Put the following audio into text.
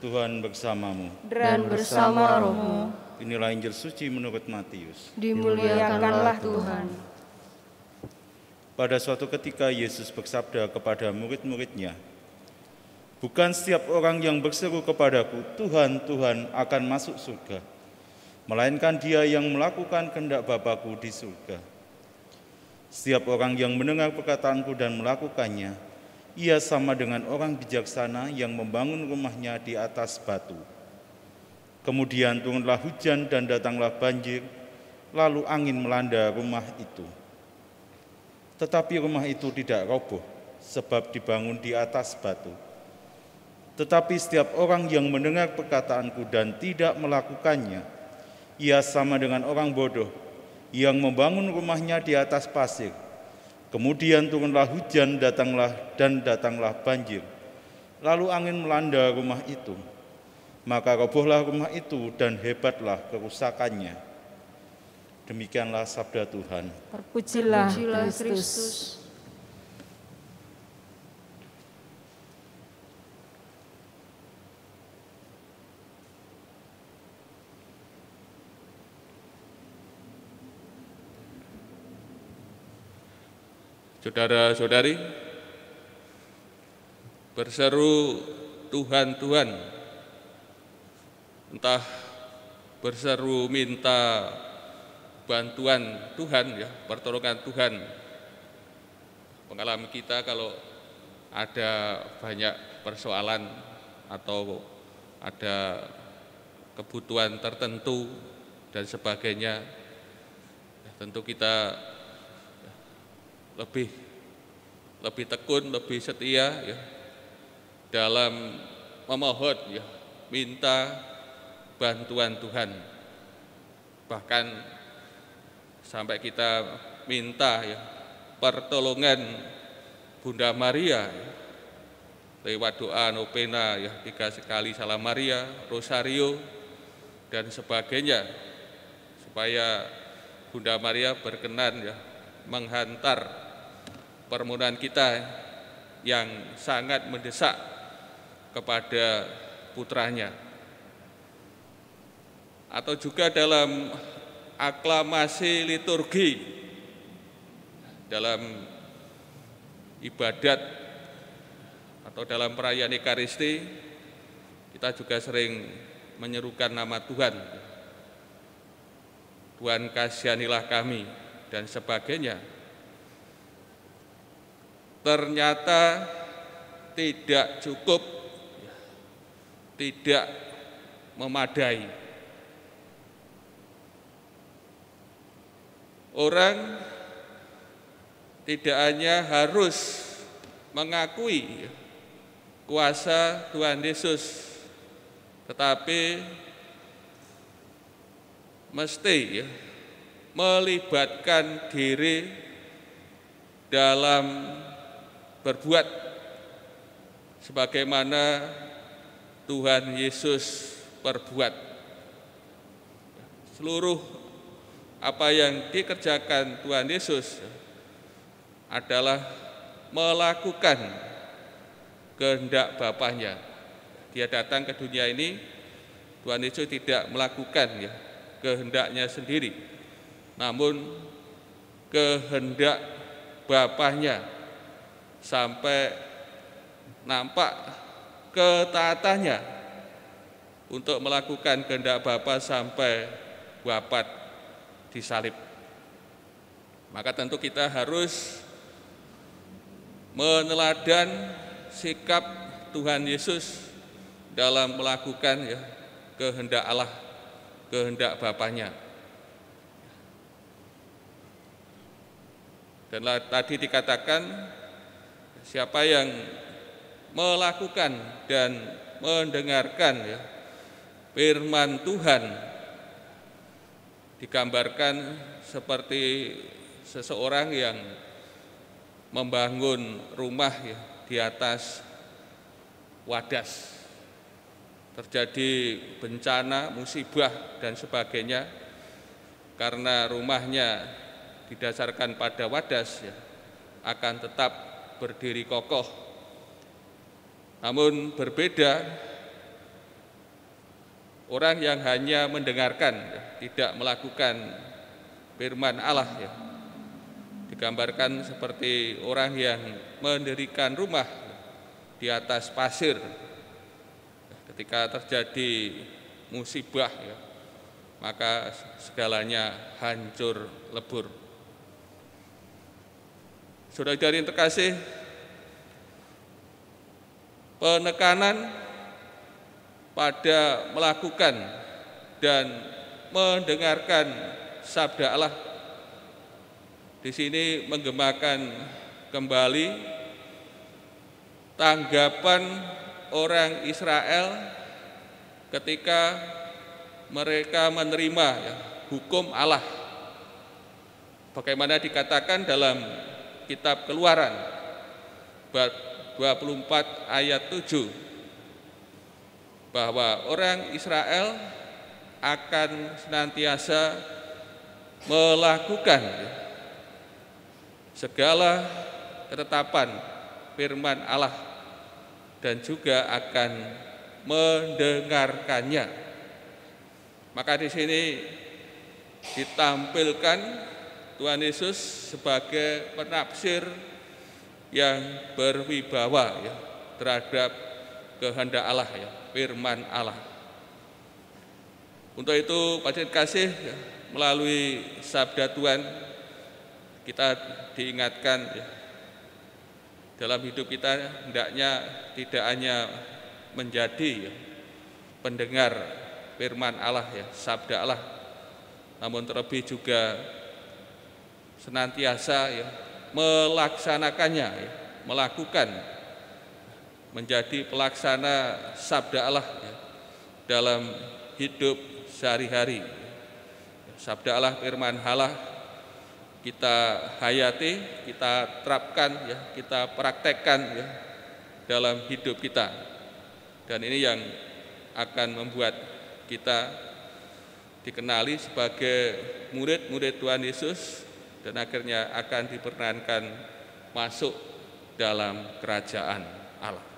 Tuhan bersamamu. Dan bersama rohmu. Inilah Injil suci menurut Matius. Dimuliakanlah Tuhan. Pada suatu ketika Yesus bersabda kepada murid-muridnya, "Bukan setiap orang yang berseru kepadaku, Tuhan, Tuhan, akan masuk surga, melainkan dia yang melakukan kehendak Bapa-Ku di surga. Setiap orang yang mendengar perkataanku dan melakukannya, ia sama dengan orang bijaksana yang membangun rumahnya di atas batu. Kemudian turunlah hujan dan datanglah banjir, lalu angin melanda rumah itu. Tetapi rumah itu tidak roboh, sebab dibangun di atas batu. Tetapi setiap orang yang mendengar perkataanku dan tidak melakukannya, ia sama dengan orang bodoh yang membangun rumahnya di atas pasir. Kemudian turunlah hujan, datanglah banjir, lalu angin melanda rumah itu. Maka robohlah rumah itu dan hebatlah kerusakannya." Demikianlah sabda Tuhan. Terpujilah Kristus. Saudara-saudari, berseru Tuhan, Tuhan, entah berseru minta bantuan Tuhan, ya, pertolongan Tuhan. Pengalaman kita kalau ada banyak persoalan atau ada kebutuhan tertentu dan sebagainya, ya, tentu kita lebih tekun, lebih setia, ya, dalam memohon, ya, minta bantuan Tuhan. Bahkan sampai kita minta, ya, pertolongan Bunda Maria, ya, lewat doa novena, ya, 3 kali Salam Maria, Rosario dan sebagainya, supaya Bunda Maria berkenan, ya, menghantar permohonan kita yang sangat mendesak kepada putranya. Atau juga dalam aklamasi liturgi, dalam ibadat atau dalam perayaan Ekaristi, kita juga sering menyerukan nama Tuhan. Tuhan, kasihanilah kami dan sebagainya. Ternyata tidak cukup, tidak memadai. Orang tidak hanya harus mengakui kuasa Tuhan Yesus, tetapi mesti, ya, melibatkan diri dalam berbuat sebagaimana Tuhan Yesus perbuat. Seluruh apa yang dikerjakan Tuhan Yesus adalah melakukan kehendak Bapaknya. Dia datang ke dunia ini, Tuhan Yesus tidak melakukan, ya, kehendaknya sendiri, namun kehendak Bapaknya, sampai nampak ketaatannya untuk melakukan kehendak Bapa sampai wafat disalib. Maka tentu kita harus meneladan sikap Tuhan Yesus dalam melakukan, ya, kehendak Allah, kehendak Bapaknya. Dan tadi dikatakan, siapa yang melakukan dan mendengarkan, ya, firman Tuhan, digambarkan seperti seseorang yang membangun rumah, ya, di atas wadas. Terjadi bencana, musibah dan sebagainya, karena rumahnya didasarkan pada wadas, ya, akan tetap berdiri kokoh. Namun berbeda Orang yang hanya mendengarkan, tidak melakukan firman Allah, ya, digambarkan seperti orang yang mendirikan rumah di atas pasir. Ketika terjadi musibah, ya, maka segalanya hancur lebur. Saudara-saudari yang terkasih, penekanan pada melakukan dan mendengarkan sabda Allah di sini menggemakan kembali tanggapan orang Israel ketika mereka menerima, ya, hukum Allah. Bagaimana dikatakan dalam kitab Keluaran bab 24 ayat 7 bahwa orang Israel akan senantiasa melakukan, ya, segala ketetapan firman Allah dan juga akan mendengarkannya. Maka di sini ditampilkan Tuhan Yesus sebagai penafsir yang berwibawa, ya, terhadap kehendak Allah, ya, firman Allah. Untuk itu, Pak kasih, ya, melalui sabda Tuhan kita diingatkan, ya, dalam hidup kita hendaknya tidak hanya menjadi, ya, pendengar firman Allah, ya, sabda Allah, namun terlebih juga senantiasa, ya, melaksanakannya, ya, melakukan, menjadi pelaksana sabda Allah, ya, dalam hidup sehari-hari. Sabda Allah, firman Allah kita hayati, kita terapkan, ya, kita praktekkan, ya, dalam hidup kita. Dan ini yang akan membuat kita dikenali sebagai murid-murid Tuhan Yesus dan akhirnya akan diperkenankan masuk dalam kerajaan Allah.